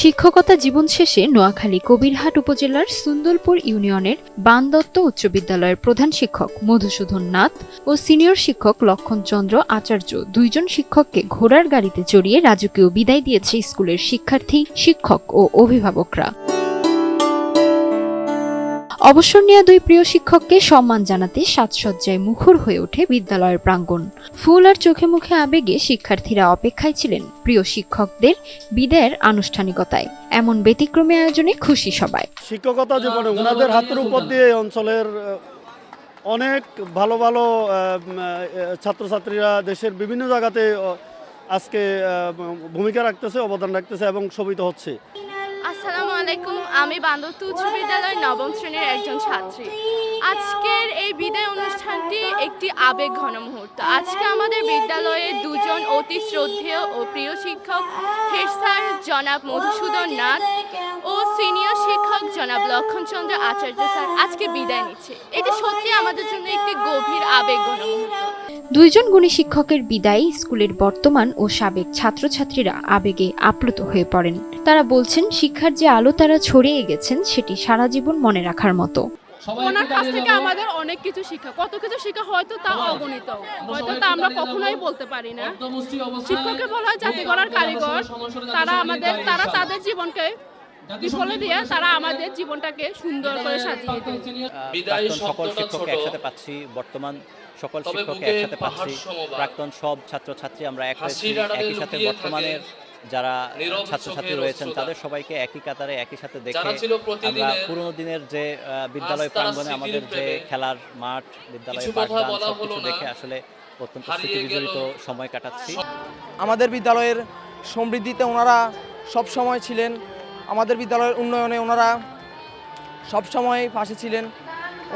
শিক্ষকতা জীবন শেষে নোয়াখালী কবিরহাট উপজেলার সুন্দরপুর ইউনিয়নের বানদত্ত উচ্চ বিদ্যালয়ের প্রধান শিক্ষক মধুসূদন নাথ ও সিনিয়র শিক্ষক লক্ষণচন্দ্র আচার্য দুইজন শিক্ষককে ঘোড়ার গাড়িতে চড়িয়ে রাজকীয় বিদায় দিয়েছে স্কুলের শিক্ষার্থী, শিক্ষক ও অভিভাবকরা। অবসর নেওয়া দুই প্রিয় শিক্ষককে সম্মান জানাতে সাজসজ্জায় মুখর হয়ে ওঠে বিদ্যালয়ের প্রাঙ্গণ। ফুল আর চোখে মুখে আবেগে শিক্ষার্থীরা অপেক্ষায় ছিলেন প্রিয় শিক্ষকদের বিদায়ের আনুষ্ঠানিকতায়। এমন ব্যতিক্রমী আয়োজনে খুশি সবাই। শিক্ষকতা জীবনে ওনাদের হাতের উপর দিয়ে অঞ্চলের অনেক ভালো ভালো ছাত্রছাত্রীরা দেশের বিভিন্ন জায়গাতে আজকে ভূমিকা রাখতেছে, অবদান রাখতেছে এবং শোভিত হচ্ছে। আসসালামু আলাইকুম, আমি বান্দরদত্ত উচ্চ বিদ্যালয়ের নবম শ্রেণীর একজন ছাত্রী। আজকের এই বিদায় অনুষ্ঠানটি একটি আবেগ ঘন মুহূর্ত। আজকে আমাদের বিদ্যালয়ে দুজন অতি শ্রদ্ধেয় ও প্রিয় শিক্ষক, হেড স্যার জনাব মধুসূদন নাথ ও সিনিয়র শিক্ষক জনাব লক্ষণচন্দ্র আচার্য স্যার আজকে বিদায় নিচ্ছে। এটি সত্যি আমাদের জন্য একটি গভীর আবেগ ঘন মুহূর্ত। দুইজন গুণী শিক্ষকের বিদায় স্কুলের বর্তমান ও সাবেক ছাত্রছাত্রীরা আবেগে আপ্লুত হয়ে পড়েন। তারা বলছেন, শিক্ষার যে আলো তারা ছড়িয়ে গেছেন সেটি সারা জীবন মনে রাখার মতো। ওনার কাছ থেকে আমাদের অনেক কিছু শিক্ষা, কত কিছু শিক্ষা হয়তো তা অগণিত, হয়তো তা আমরা কখনোই বলতে পারি না। শিক্ষককে বলা হয় জাতি গড়ার কারিগর। তারা তাদের জীবনকে বিফলে দিয়ে তারা আমাদের জীবনটাকে সুন্দর করে সাজিয়ে দেয়। সকল শিক্ষককে একসাথে পাচ্ছি, বর্তমান সকল শিক্ষককে একসাথে পাচ্ছি, প্রাক্তন সব ছাত্রছাত্রী আমরা একই সাথে বর্তমানের যারা ছাত্রছাত্রী রয়েছেন তাদের সবাইকে একই কাতারে একই সাথে দেখে আমরা পুরোনো দিনের যে বিদ্যালয় প্রাঙ্গণে আমাদের যে খেলার মাঠ, বিদ্যালয়ের পাঠদান সবকিছু দেখে আসলে অত্যন্ত স্মৃতিবিজড়িত সময় কাটাচ্ছি। আমাদের বিদ্যালয়ের সমৃদ্ধিতে ওনারা সব সময় ছিলেন, আমাদের বিদ্যালয়ের উন্নয়নে ওনারা সব সময় পাশে ছিলেন।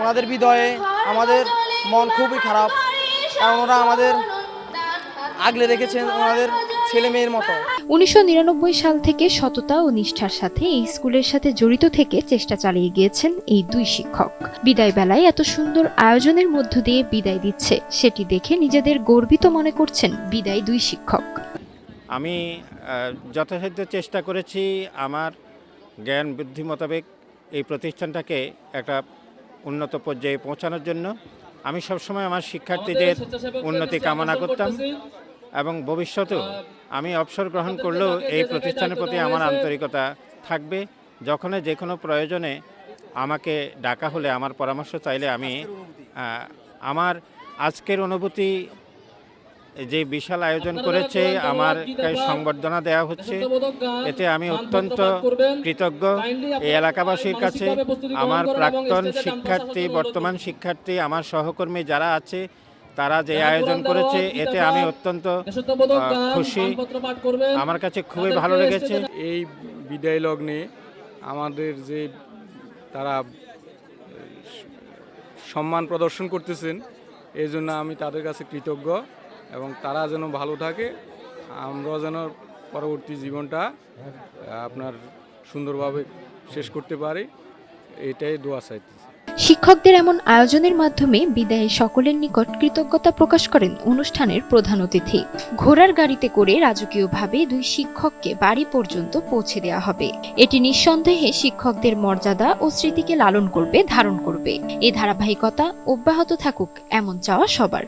ওনাদের বিদায়ে আমাদের মন খুবই খারাপ, কারণ ওরা আমাদের আগলে রেখেছেন ওনাদের ছেলে মেয়ের মতো। 1999 সাল থেকে সততা ও নিষ্ঠার সাথে এই স্কুলের সাথে জড়িত থেকে চেষ্টা চালিয়ে গিয়েছেন এই দুই শিক্ষক। বিদায় বেলায় এত সুন্দর আয়োজনের মধ্য দিয়ে বিদায় দিচ্ছে, সেটি দেখে নিজেদের গর্বিত মনে করছেন বিদায় দুই শিক্ষক। আমি যথাসাধ্য চেষ্টা করেছি আমার জ্ঞান বুদ্ধি মোতাবেক এই প্রতিষ্ঠানটাকে একটা উন্নত পর্যায়ে পৌঁছানোর জন্য। আমি সবসময় আমার শিক্ষার্থীদের উন্নতি কামনা করতাম এবং ভবিষ্যতেও আমি অবসর গ্রহণ করলেও এই প্রতিষ্ঠানের প্রতি আমার আন্তরিকতা থাকবে। যখন যে কোনো প্রয়োজনে আমাকে ডাকা হলে, আমার পরামর্শ চাইলে আমি আমার আজকের অনুভূতি, যে বিশাল আয়োজন করেছে আমার সংবর্ধনা দেওয়া হচ্ছে, এতে আমি অত্যন্ত কৃতজ্ঞ এই এলাকাবাসীর কাছে। আমার প্রাক্তন শিক্ষার্থী, বর্তমান শিক্ষার্থী, আমার সহকর্মী যারা আছে তারা যে আয়োজন করেছে এতে আমি অত্যন্ত খুশি, আমার কাছে খুবই ভালো লেগেছে। এই বিদায় লগ্নে আমাদের যে তারা সম্মান প্রদর্শন করতেছেন, এই জন্য আমি তাদের কাছে কৃতজ্ঞ এবং তারা যেন ভালো থাকে, আমরা যেন পরবর্তী জীবনটা আপনার সুন্দরভাবে শেষ করতে পারি, এটাই দোয়া চাইতেছি। শিক্ষকদের এমন আয়োজনের মাধ্যমে বিদায়ে সকলের নিকট কৃতজ্ঞতা প্রকাশ করেন অনুষ্ঠানের প্রধান অতিথি। ঘোড়ার গাড়িতে করে রাজকীয়ভাবে দুই শিক্ষককে বাড়ি পর্যন্ত পৌঁছে দেওয়া হবে। এটি নিঃসন্দেহে শিক্ষকদের মর্যাদা ও স্মৃতিকে লালন করবে, ধারণ করবে। এই ধারাবাহিকতা অব্যাহত থাকুক এমন চাওয়া সবার।